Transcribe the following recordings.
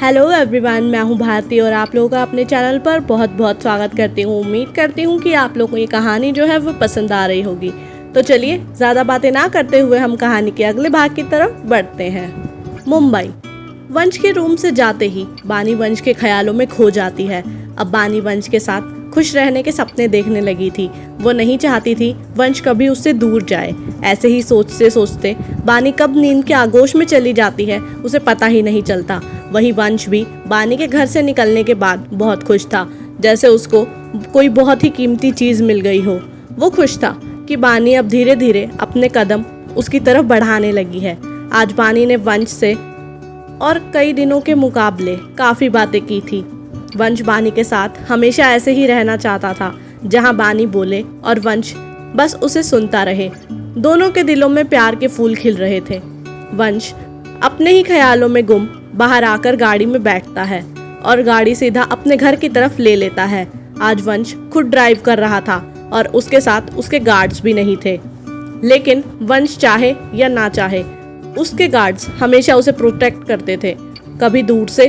Hello everyone, मैं हूं भारती और आप लोगों का अपने चैनल पर बहुत बहुत स्वागत करती हूं। उम्मीद करती हूं कि आप लोगों को ये कहानी जो है वो पसंद आ रही होगी। तो चलिए ज़्यादा बातें ना करते हुए हम कहानी के अगले भाग की तरफ बढ़ते हैं। मुंबई। वंश के रूम से जाते ही बानी वंश के ख्यालों में खो जाती है। अब बानी वंश के साथ खुश रहने के सपने देखने लगी थी। वो नहीं चाहती थी वंश कभी उससे दूर जाए। ऐसे ही सोचते सोचते बानी कब नींद के आगोश में चली जाती है उसे पता ही नहीं चलता। वही वंश भी बानी के घर से निकलने के बाद बहुत खुश था, जैसे उसको कोई बहुत ही कीमती चीज़ मिल गई हो। वो खुश था कि बानी अब धीरे धीरे अपने कदम उसकी तरफ बढ़ाने लगी है। आज बानी ने वंश से और कई दिनों के मुकाबले काफ़ी बातें की थी। वंश बानी के साथ हमेशा ऐसे ही रहना चाहता था, जहां बानी बोले और वंश बस उसे सुनता रहे। दोनों के दिलों में प्यार के फूल खिल रहे थे। वंश अपने ही ख्यालों में गुम बाहर आकर गाड़ी में बैठता है और गाड़ी सीधा अपने घर की तरफ ले लेता है। आज वंश खुद ड्राइव कर रहा था और उसके साथ उसके गार्ड्स भी नहीं थे। लेकिन वंश चाहे या ना चाहे, उसके गार्ड्स हमेशा उसे प्रोटेक्ट करते थे, कभी दूर से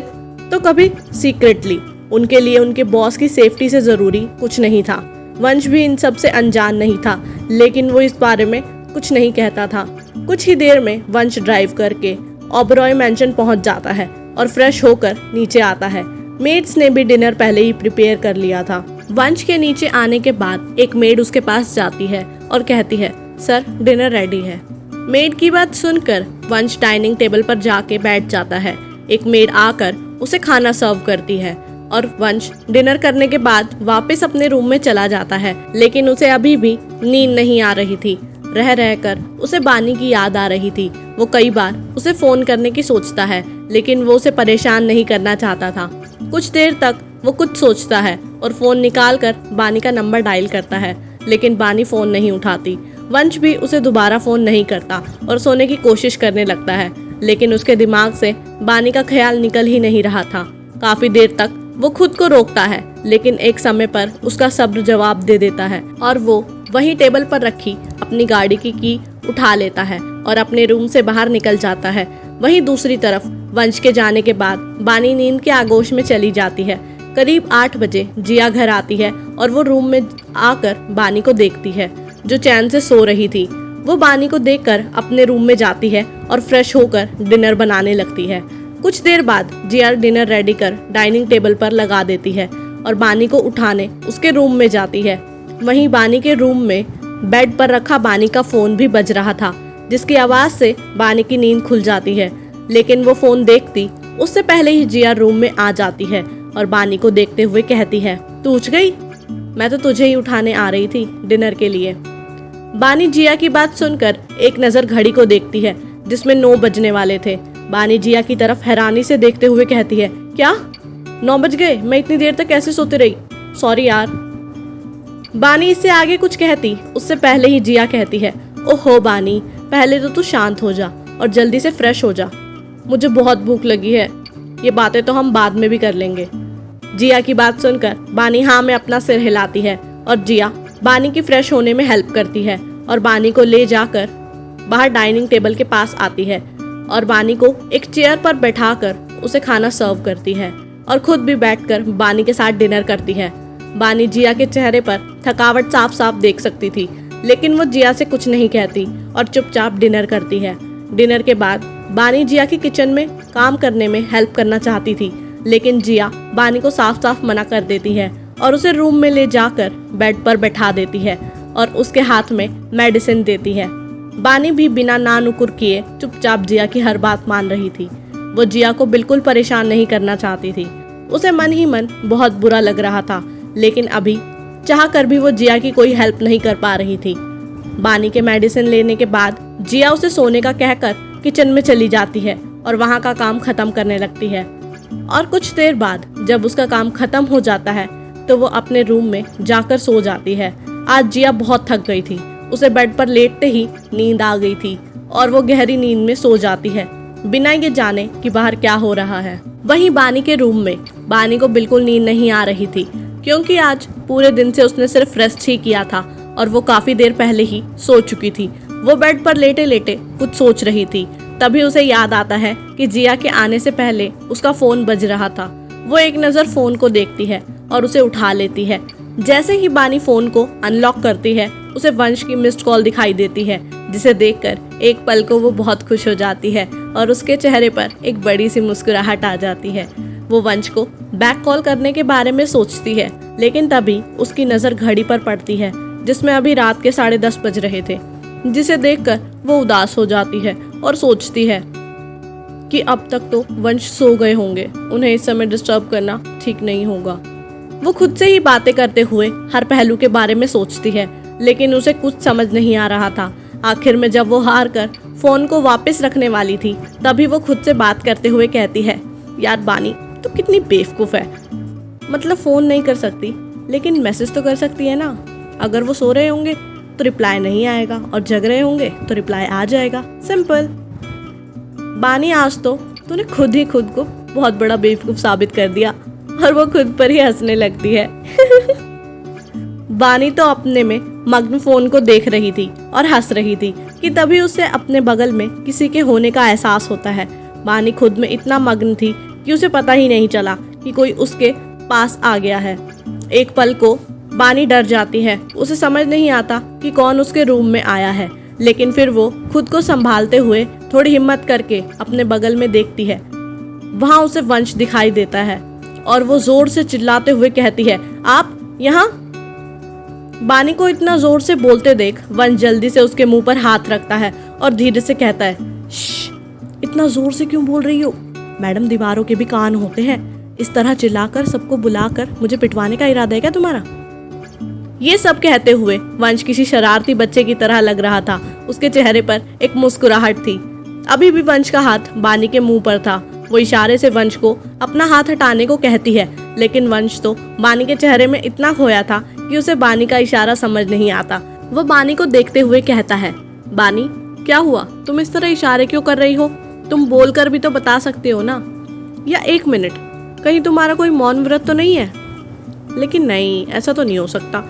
तो कभी सीक्रेटली। उनके लिए उनके बॉस की सेफ्टी से ज़रूरी कुछ नहीं था। वंश भी इन सब से अनजान नहीं था, लेकिन वो इस बारे में कुछ नहीं कहता था। कुछ ही देर में वंश ड्राइव करके ओबरॉय मैंशन पहुंच जाता है और फ्रेश होकर नीचे आता है। मेड्स ने भी डिनर पहले ही प्रिपेयर कर लिया था। वंश के नीचे आने के बाद एक मेड उसके पास जाती है और कहती है, सर डिनर रेडी है। मेड की बात सुनकर वंश डाइनिंग टेबल पर जाके बैठ जाता है। एक मेड आकर उसे खाना सर्व करती है और वंश डिनर करने के बाद वापस अपने रूम में चला जाता है। लेकिन उसे अभी भी नींद नहीं आ रही थी। रह रहकर उसे बानी की याद आ रही थी। वो कई बार उसे फ़ोन करने की सोचता है, लेकिन वो उसे परेशान नहीं करना चाहता था। कुछ देर तक वो कुछ सोचता है और फ़ोन निकाल कर बानी का नंबर डायल करता है, लेकिन बानी फ़ोन नहीं उठाती। वंश भी उसे दोबारा फ़ोन नहीं करता और सोने की कोशिश करने लगता है, लेकिन उसके दिमाग से बानी का ख्याल निकल ही नहीं रहा था। काफ़ी देर तक वो खुद को रोकता है, लेकिन एक समय पर उसका सब्र जवाब दे देता है और वो वहीं टेबल पर रखी अपनी गाड़ी की उठा लेता है और अपने रूम से बाहर निकल जाता है। वहीं दूसरी तरफ वंश के जाने के बाद बानी नींद के आगोश में चली जाती है। करीब 8 बजे जिया घर आती है और वो रूम में आकर बानी को देखती है, जो चैन से सो रही थी। वो बानी को देखकर अपने रूम में जाती है और फ्रेश होकर डिनर बनाने लगती है। कुछ देर बाद जिया डिनर रेडी कर डाइनिंग टेबल पर लगा देती है और बानी को उठाने उसके रूम में जाती है। वहीं बानी के रूम में बेड पर रखा बानी का फ़ोन भी बज रहा था, जिसकी आवाज़ से बानी की नींद खुल जाती है। लेकिन वो फ़ोन देखती उससे पहले ही जिया रूम में आ जाती है और बानी को देखते हुए कहती है, तू उठ गई? मैं तो तुझे ही उठाने आ रही थी डिनर के लिए। बानी जिया की बात सुनकर एक नज़र घड़ी को देखती है, जिसमें 9 बजने वाले थे। बानी जिया की तरफ हैरानी से देखते हुए कहती है, क्या 9 बज गए? मैं इतनी देर तक कैसे सोती रही? सॉरी यार। बानी इससे आगे कुछ कहती उससे पहले ही जिया कहती है, ओहो बानी, पहले तो तू शांत हो जा और जल्दी से फ्रेश हो जा। मुझे बहुत भूख लगी है। ये बातें तो हम बाद में भी कर लेंगे। जिया की बात सुनकर बानी हाँ में अपना सिर हिलाती है और जिया बानी की फ्रेश होने में हेल्प करती है और बानी को ले जाकर बाहर डाइनिंग टेबल के पास आती है और बानी को एक चेयर पर बैठाकर उसे खाना सर्व करती है और खुद भी बैठकर बानी के साथ डिनर करती है। बानी जिया के चेहरे पर थकावट साफ साफ देख सकती थी, लेकिन वो जिया से कुछ नहीं कहती और चुपचाप डिनर करती है। डिनर के बाद बानी जिया की किचन में काम करने में हेल्प करना चाहती थी, लेकिन जिया बानी को साफ साफ मना कर देती है और उसे रूम में ले जाकर बेड पर बैठा देती है और उसके हाथ में मेडिसिन देती है। बानी भी बिना ना नुकुर किए चुपचाप जिया की हर बात मान रही थी। वो जिया को बिल्कुल परेशान नहीं करना चाहती थी। उसे मन ही मन बहुत बुरा लग रहा था, लेकिन अभी चाह कर भी वो जिया की कोई हेल्प नहीं कर पा रही थी। बानी के मेडिसिन लेने के बाद जिया उसे सोने का कहकर किचन में चली जाती है और वहाँ का काम खत्म करने लगती है। और कुछ देर बाद जब उसका काम खत्म हो जाता है तो वो अपने रूम में जाकर सो जाती है। आज जिया बहुत थक गई थी। उसे बेड पर लेटते ही नींद आ गई थी और वो गहरी नींद में सो जाती है, बिना ये जाने कि बाहर क्या हो रहा है। वहीं बानी के रूम में बानी को बिल्कुल नींद नहीं आ रही थी, क्योंकि आज पूरे दिन से उसने सिर्फ रेस्ट ही किया था और वो काफ़ी देर पहले ही सो चुकी थी। वो बेड पर लेटे लेटे कुछ सोच रही थी। तभी उसे याद आता है कि जिया के आने से पहले उसका फोन बज रहा था। वो एक नज़र फोन को देखती है और उसे उठा लेती है। जैसे ही बानी फोन को अनलॉक करती है उसे वंश की मिस्ड कॉल दिखाई देती है, जिसे देखकर एक पल को वो बहुत खुश हो जाती है और उसके चेहरे पर एक बड़ी सी मुस्कुराहट आ जाती है। वो वंश को बैक कॉल करने के बारे में सोचती है, लेकिन तभी उसकी नज़र घड़ी पर पड़ती है जिसमें अभी रात के 10:30 बज रहे थे, जिसे देखकर वो उदास हो जाती है और सोचती है कि अब तक तो वंश सो गए होंगे, उन्हें इस समय डिस्टर्ब करना ठीक नहीं होगा। वो खुद से ही बातें करते हुए हर पहलू के बारे में सोचती है, लेकिन उसे कुछ समझ नहीं आ रहा था। आखिर में जब वो हार कर फोन को वापस रखने वाली थी, तभी वो खुद से बात करते हुए कहती है, यार बानी तो कितनी बेवकूफ है। मतलब फोन नहीं कर सकती लेकिन मैसेज तो कर सकती है ना। अगर वो सो रहे होंगे तो रिप्लाई नहीं आएगा और जग रहे होंगे तो रिप्लाई आ जाएगा। सिंपल। बानी आज तो तूने खुद ही खुद को बहुत बड़ा बेवकूफ साबित कर दिया। और वो खुद पर ही हंसने लगती है। बानी तो अपने में मग्न फोन को देख रही थी और हंस रही थी कि तभी उसे अपने बगल में किसी के होने का एहसास होता है। बानी खुद में इतना मग्न थी कि उसे पता ही नहीं चला कि कोई उसके पास आ गया है। एक पल को बानी डर जाती है। उसे समझ नहीं आता कि कौन उसके रूम में आया है, लेकिन फिर वो खुद को संभालते हुए थोड़ी हिम्मत करके अपने बगल में देखती है। वहाँ उसे वंश दिखाई देता है और वो जोर से चिल्लाते हुए कहती है, आप यहाँ। बानी को इतना जोर से बोलते देख वंश जल्दी से उसके मुंह पर हाथ रखता है और धीरे से कहता है, श्श, इतना जोर से क्यों बोल रही हो? मैडम, दीवारों के भी कान होते हैं। इस तरह चिल्लाकर सबको बुलाकर मुझे पिटवाने का इरादा है क्या तुम्हारा? ये सब कहते हुए वंश किसी शरारती बच्चे की तरह लग रहा था। उसके चेहरे पर एक मुस्कुराहट थी। अभी भी वंश का हाथ बानी के मुंह पर था। वो इशारे से वंश को अपना हाथ हटाने को कहती है, लेकिन वंश तो बानी के चेहरे में इतना खोया था कि उसे बानी का इशारा समझ नहीं आता। वो बानी को देखते हुए कहता है, बानी क्या हुआ? तुम इस तरह इशारे क्यों कर रही हो? तुम बोल कर भी तो बता सकते हो ना। या एक मिनट, कहीं तुम्हारा कोई मौन व्रत तो नहीं है? लेकिन नहीं, ऐसा तो नहीं हो सकता,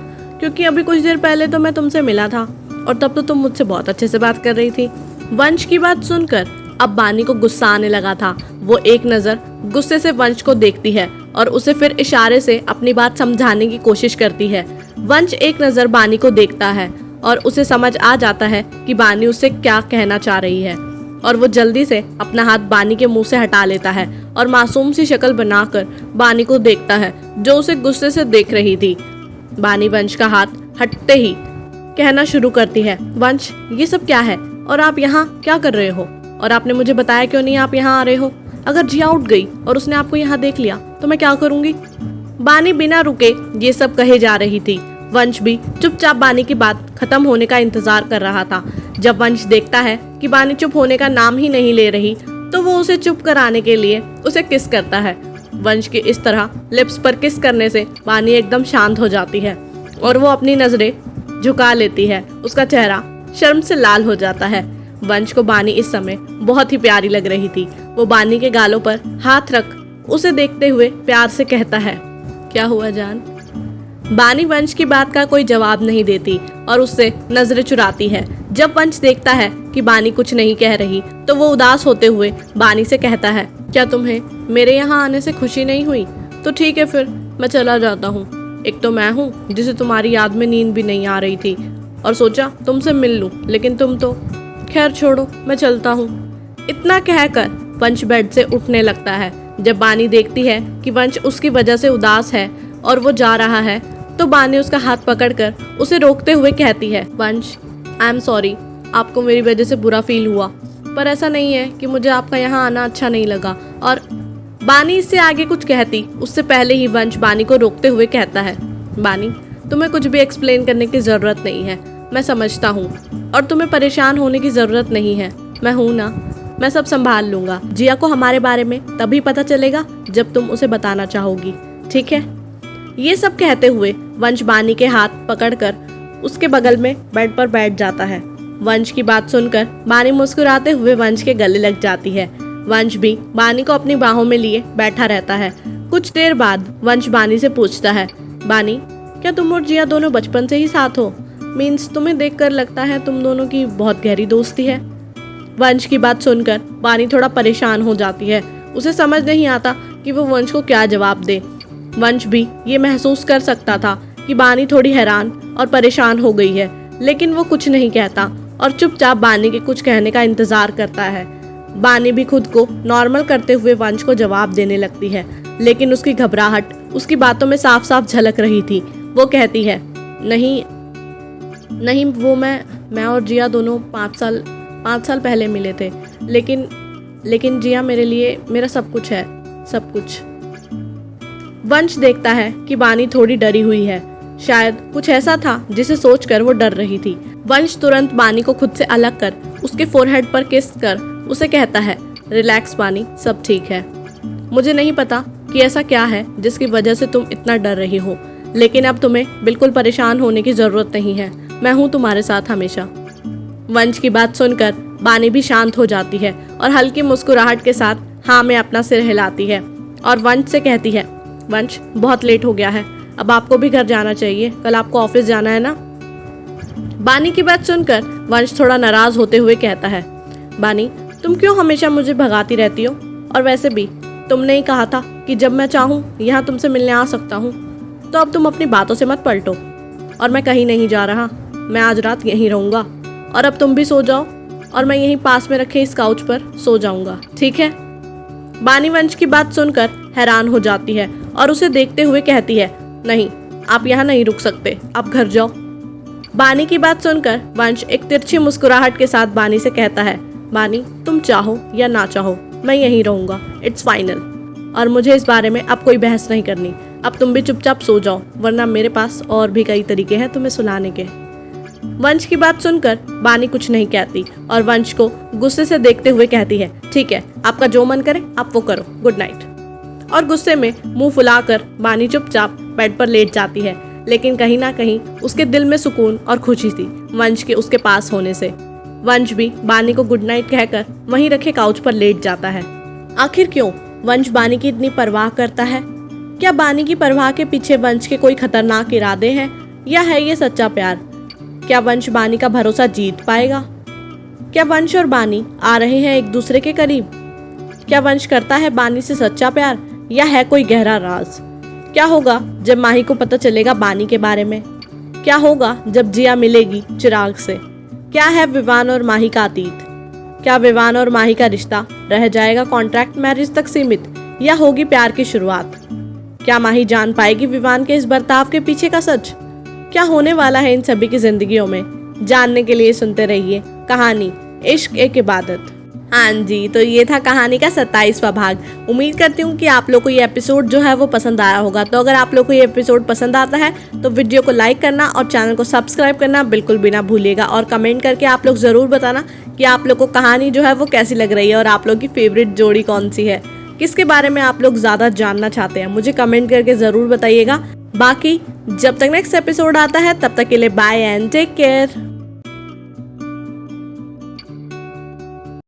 क्योंकि अभी कुछ देर पहले तो मैं तुमसे मिला था और तब तो तुम मुझसे बहुत अच्छे से बात कर रही थी। वंश की बात सुनकर अब बानी को गुस्सा आने लगा था। वो एक नज़र गुस्से से वंश को देखती है और उसे फिर इशारे से अपनी बात समझाने की कोशिश करती है। वंश एक नज़र बानी को देखता है और उसे समझ आ जाता है कि बानी उससे क्या कहना चाह रही है, और वो जल्दी से अपना हाथ बानी के मुंह से हटा लेता है और मासूम सी शक्ल बनाकर बानी को देखता है, जो उसे गुस्से से देख रही थी। बानी वंश का हाथ हटते ही कहना शुरू करती है, वंश ये सब क्या है और आप यहाँ क्या कर रहे हो? और आपने मुझे बताया क्यों नहीं आप यहाँ आ रहे हो? अगर जिया उठ गई और उसने आपको यहाँ देख लिया तो मैं क्या करूँगी? बानी बिना रुके ये सब कहे जा रही थी। वंश भी चुपचाप बानी की बात खत्म होने का इंतजार कर रहा था। जब वंश देखता है कि बानी चुप होने का नाम ही नहीं ले रही, तो वो उसे चुप कराने के लिए उसे किस करता है। वंश के इस तरह लिप्स पर किस करने से बानी एकदम शांत हो जाती है और वो अपनी नजरें झुका लेती है। उसका चेहरा शर्म से लाल हो जाता है। वंश को बानी इस समय बहुत ही प्यारी लग रही थी। वो बानी के गालों पर हाथ रख उसे देखते हुए प्यार से कहता है, क्या हुआ जान? बानी वंश की बात का कोई जवाब नहीं देती और उससे नजरें चुराती है। जब वंश देखता है कि बानी कुछ नहीं कह रही, तो वो उदास होते हुए बानी से कहता है, क्या तुम्हें मेरे यहाँ आने से खुशी नहीं हुई? तो ठीक है, फिर मैं चला जाता हूँ। एक तो मैं हूँ जिसे तुम्हारी याद में नींद भी नहीं आ रही थी और सोचा तुमसे मिल लूँ, लेकिन तुम तो खैर छोड़ो, मैं चलता हूँ। इतना कहकर वंश बेड से उठने लगता है। जब बानी देखती है कि वंश उसकी वजह से उदास है और वो जा रहा है, तो बानी उसका हाथ पकड़कर उसे रोकते हुए कहती है, वंश आई एम सॉरी, आपको मेरी वजह से बुरा फील हुआ, पर ऐसा नहीं है कि मुझे आपका यहाँ आना अच्छा नहीं लगा। और बानी इससे आगे कुछ कहती उससे पहले ही वंश बानी को रोकते हुए कहता है, बानी तुम्हें कुछ भी एक्सप्लेन करने की ज़रूरत नहीं है, मैं समझता हूँ, और तुम्हें परेशान होने की ज़रूरत नहीं है। मैं हूँ ना, मैं सब संभाल लूँगा। जिया को हमारे बारे में तभी पता चलेगा जब तुम उसे बताना चाहोगी, ठीक है? ये सब कहते हुए वंश बानी के हाथ पकड़कर उसके बगल में बेड पर बैठ जाता है। वंश की बात सुनकर बानी मुस्कुराते हुए वंश के गले लग जाती है। वंश भी बानी को अपनी बाहों में लिए बैठा रहता है। कुछ देर बाद वंश बानी से पूछता है, बानी क्या तुम और जिया दोनों बचपन से ही साथ हो? मीन्स तुम्हें देखकर लगता है तुम दोनों की बहुत गहरी दोस्ती है। वंश की बात सुनकर बानी थोड़ा परेशान हो जाती है। उसे समझ नहीं आता कि वो वंश को क्या जवाब दे। वंश भी ये महसूस कर सकता था कि बानी थोड़ी हैरान और परेशान हो गई है, लेकिन वो कुछ नहीं कहता और चुपचाप बानी के कुछ कहने का इंतजार करता है। बानी भी खुद को नॉर्मल करते हुए वंश को जवाब देने लगती है, लेकिन उसकी घबराहट उसकी बातों में साफ साफ झलक रही थी। वो कहती है, नहीं वो मैं और जिया दोनों 5 साल पहले मिले थे, लेकिन जिया मेरे लिए मेरा सब कुछ है, सब कुछ। वंश देखता है कि बानी थोड़ी डरी हुई है। शायद कुछ ऐसा था जिसे सोचकर वो डर रही थी। वंश तुरंत बानी को खुद से अलग कर उसके फोरहेड पर किस कर उसे कहता है, रिलैक्स बानी, सब ठीक है। मुझे नहीं पता कि ऐसा क्या है जिसकी वजह से तुम इतना डर रही हो, लेकिन अब तुम्हें बिल्कुल परेशान होने की ज़रूरत नहीं है। मैं हूँ तुम्हारे साथ हमेशा। वंश की बात सुनकर बानी भी शांत हो जाती है और हल्की मुस्कुराहट के साथ हाँ में अपना सिर हिलाती है और वंश से कहती है, वंश बहुत लेट हो गया है, अब आपको भी घर जाना चाहिए, कल आपको ऑफिस जाना है ना। बानी की बात सुनकर वंश थोड़ा नाराज होते हुए कहता है, बानी तुम क्यों हमेशा मुझे भगाती रहती हो, और वैसे भी तुमने ही कहा था कि जब मैं चाहूँ यहाँ तुमसे मिलने आ सकता हूँ, तो अब तुम अपनी बातों से मत पलटो। और मैं कहीं नहीं जा रहा, मैं आज रात यहीं रहूँगा, और अब तुम भी सो जाओ और मैं यहीं पास में रखे इस काउच पर सो जाऊँगा, ठीक है। बानी वंश की बात सुनकर हैरान हो जाती है और उसे देखते हुए कहती है, नहीं आप यहाँ नहीं रुक सकते, आप घर जाओ। बानी की बात सुनकर वंश एक तिरछी मुस्कुराहट के साथ बानी से कहता है, बानी तुम चाहो या ना चाहो मैं यहीं रहूँगा, इट्स फाइनल, और मुझे इस बारे में अब कोई बहस नहीं करनी। अब तुम भी चुपचाप सो जाओ, वरना मेरे पास और भी कई तरीके हैं तुम्हें सुलाने के। वंश की बात सुनकर बानी कुछ नहीं कहती और वंश को गुस्से से देखते हुए कहती है, ठीक है आपका जो मन करे आप वो करो, गुड नाइट। और गुस्से में मुंह फुलाकर बानी चुपचाप बेड पर लेट जाती है, लेकिन कहीं ना कहीं उसके दिल में सुकून और खुशी थी वंश के उसके पास होने से। वंश भी बानी को गुड नाइट कहकर वहीं रखे काउच पर लेट जाता है। आखिर क्यों वंश बानी की इतनी परवाह करता है? क्या बानी की परवाह के पीछे वंश के कोई खतरनाक इरादे हैं, या है ये सच्चा प्यार? क्या वंश बानी का भरोसा जीत पाएगा? क्या वंश और बानी आ रहे हैं एक दूसरे के करीब? क्या वंश करता है बानी से सच्चा प्यार, या है कोई गहरा राज? क्या होगा जब माही को पता चलेगा बानी के बारे में? क्या होगा जब जिया मिलेगी चिराग से? क्या है विवान और माही का अतीत? क्या विवान और माही का रिश्ता रह जाएगा कॉन्ट्रैक्ट मैरिज तक सीमित, या होगी प्यार की शुरुआत? क्या माही जान पाएगी विवान के इस बर्ताव के पीछे का सच? क्या होने वाला है इन सभी की जिंदगियों में? जानने के लिए सुनते रहिए कहानी इश्क एक इबादत। हाँ जी, तो ये था कहानी का 27वां भाग। उम्मीद करती हूँ कि आप लोग को ये एपिसोड जो है वो पसंद आया होगा। तो अगर आप लोग को ये एपिसोड पसंद आता है तो वीडियो को लाइक करना और चैनल को सब्सक्राइब करना बिल्कुल भी ना भूलिएगा, और कमेंट करके आप लोग ज़रूर बताना कि आप लोग को कहानी जो है वो कैसी लग रही है और आप लोग की फेवरेट जोड़ी कौन सी है, किसके बारे में आप लोग ज़्यादा जानना चाहते हैं, मुझे कमेंट करके ज़रूर बताइएगा। बाकी जब तक नेक्स्ट एपिसोड आता है तब तक के लिए बाय एंड टेक केयर।